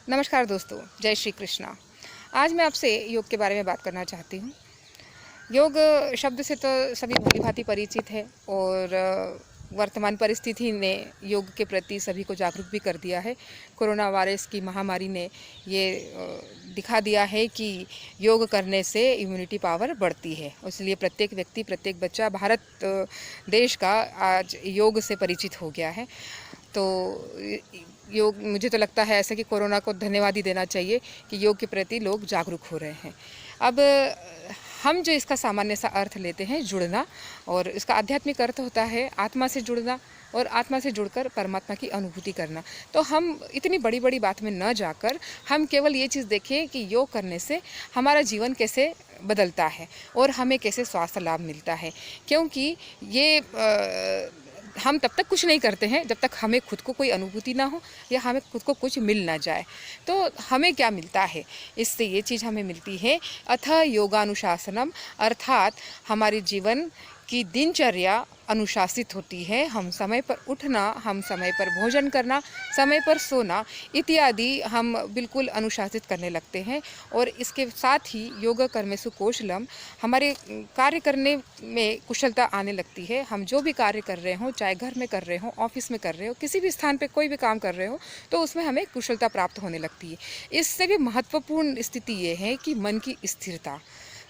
नमस्कार दोस्तों, जय श्री कृष्णा। आज मैं आपसे योग के बारे में बात करना चाहती हूँ। योग शब्द से तो सभी भली-भांति परिचित है और वर्तमान परिस्थिति ने योग के प्रति सभी को जागरूक भी कर दिया है। कोरोना वायरस की महामारी ने ये दिखा दिया है कि योग करने से इम्यूनिटी पावर बढ़ती है। इसलिए प्रत्येक व्यक्ति, प्रत्येक बच्चा भारत देश का आज योग से परिचित हो गया है। तो योग, मुझे तो लगता है ऐसा कि कोरोना को धन्यवाद ही देना चाहिए कि योग के प्रति लोग जागरूक हो रहे हैं। अब हम जो इसका सामान्य सा अर्थ लेते हैं जुड़ना, और इसका आध्यात्मिक अर्थ होता है आत्मा से जुड़ना और आत्मा से जुड़कर परमात्मा की अनुभूति करना। तो हम इतनी बड़ी बड़ी बात में न जाकर हम केवल ये चीज़ देखें कि योग करने से हमारा जीवन कैसे बदलता है और हमें कैसे स्वास्थ्य लाभ मिलता है। क्योंकि ये हम तब तक कुछ नहीं करते हैं जब तक हमें खुद को कोई अनुभूति ना हो या हमें खुद को कुछ मिल ना जाए। तो हमें क्या मिलता है इससे? ये चीज़ हमें मिलती है अथ योगानुशासनम, अर्थात हमारे जीवन की दिनचर्या अनुशासित होती है। हम समय पर उठना, हम समय पर भोजन करना, समय पर सोना इत्यादि हम बिल्कुल अनुशासित करने लगते हैं। और इसके साथ ही योग कर्मेषु कौशलम, हमारे कार्य करने में कुशलता आने लगती है। हम जो भी कार्य कर रहे हों, चाहे घर में कर रहे हों, ऑफिस में कर रहे हो, किसी भी स्थान पे कोई भी काम कर रहे हो, तो उसमें हमें कुशलता प्राप्त होने लगती है। इससे भी महत्वपूर्ण स्थिति ये है कि मन की स्थिरता।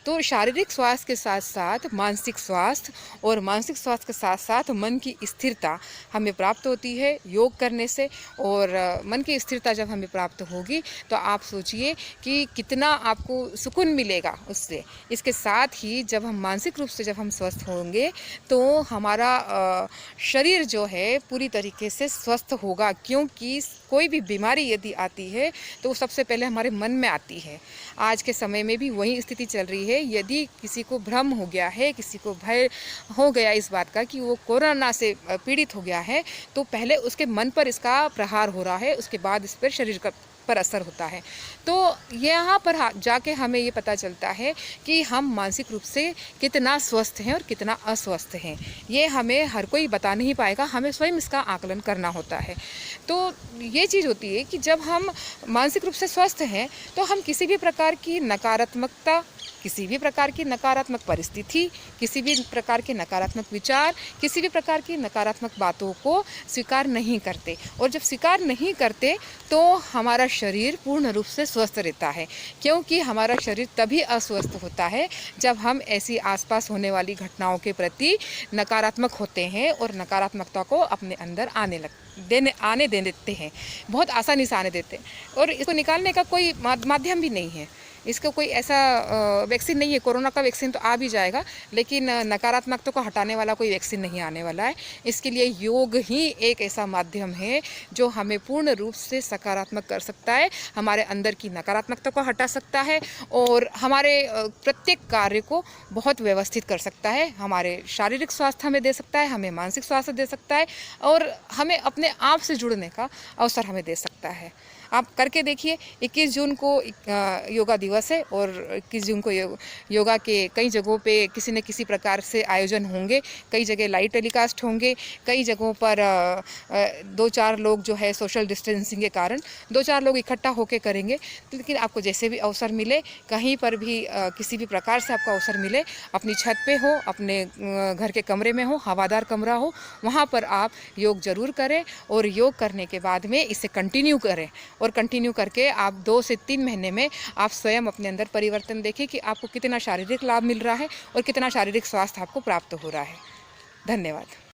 तो शारीरिक स्वास्थ्य के साथ साथ मानसिक स्वास्थ्य और मानसिक स्वास्थ्य के साथ साथ मन की स्थिरता हमें प्राप्त होती है योग करने से। और मन की स्थिरता जब हमें प्राप्त होगी तो आप सोचिए कि कितना आपको सुकून मिलेगा उससे। इसके साथ ही जब हम मानसिक रूप से जब हम स्वस्थ होंगे तो हमारा शरीर जो है पूरी तरीके से स्वस्थ होगा। क्योंकि कोई भी बीमारी यदि आती है तो सबसे पहले हमारे मन में आती है। आज के समय में भी वही स्थिति चल रही है। यदि किसी को भ्रम हो गया है, किसी को भय हो गया इस बात का कि वो कोरोना से पीड़ित हो गया है, तो पहले उसके मन पर इसका प्रहार हो रहा है, उसके बाद इस पर शरीर का पर असर होता है। तो यहाँ पर जाके हमें ये पता चलता है कि हम मानसिक रूप से कितना स्वस्थ हैं और कितना अस्वस्थ हैं। ये हमें हर कोई बता नहीं पाएगा, हमें स्वयं इसका आकलन करना होता है। तो ये चीज़ होती है कि जब हम मानसिक रूप से स्वस्थ हैं तो हम किसी भी प्रकार की नकारात्मकता, किसी भी प्रकार की नकारात्मक परिस्थिति, किसी भी प्रकार के नकारात्मक विचार, किसी भी प्रकार की नकारात्मक बातों को स्वीकार नहीं करते। और जब स्वीकार नहीं करते तो हमारा शरीर पूर्ण रूप से स्वस्थ रहता है। क्योंकि हमारा शरीर तभी अस्वस्थ होता है जब हम ऐसी आसपास होने वाली घटनाओं के प्रति नकारात्मक होते हैं और नकारात्मकता को अपने अंदर आने दे देते हैं। बहुत आसानी से आने देते हैं और इसको निकालने का कोई माध्यम भी नहीं है। इसका कोई ऐसा वैक्सीन नहीं है। कोरोना का वैक्सीन तो आ भी जाएगा, लेकिन नकारात्मकता को हटाने वाला कोई वैक्सीन नहीं आने वाला है। इसके लिए योग ही एक ऐसा माध्यम है जो हमें पूर्ण रूप से सकारात्मक कर सकता है, हमारे अंदर की नकारात्मकता को हटा सकता है और हमारे प्रत्येक कार्य को बहुत व्यवस्थित कर सकता है। हमारे शारीरिक स्वास्थ्य हमें दे सकता है, हमें मानसिक स्वास्थ्य दे सकता है और हमें अपने आप से जुड़ने का अवसर हमें दे सकता है। आप करके देखिए। 21 जून को योगा दिवस है और 21 जून को योगा के कई जगहों पे किसी न किसी प्रकार से आयोजन होंगे। कई जगह लाइव टेलीकास्ट होंगे, कई जगहों पर 2-4 लोग जो है सोशल डिस्टेंसिंग के कारण 2-4 लोग इकट्ठा होकर करेंगे। लेकिन आपको जैसे भी अवसर मिले, कहीं पर भी किसी भी प्रकार से आपको अवसर मिले, अपनी छत पे हो, अपने घर के कमरे में हो, हवादार कमरा हो, वहाँ पर आप योग ज़रूर करें। और योग करने के बाद में इसे कंटिन्यू करें और कंटिन्यू करके आप 2 से 3 महीने में आप स्वयं अपने अंदर परिवर्तन देखें कि आपको कितना शारीरिक लाभ मिल रहा है और कितना शारीरिक स्वास्थ्य आपको प्राप्त हो रहा है। धन्यवाद।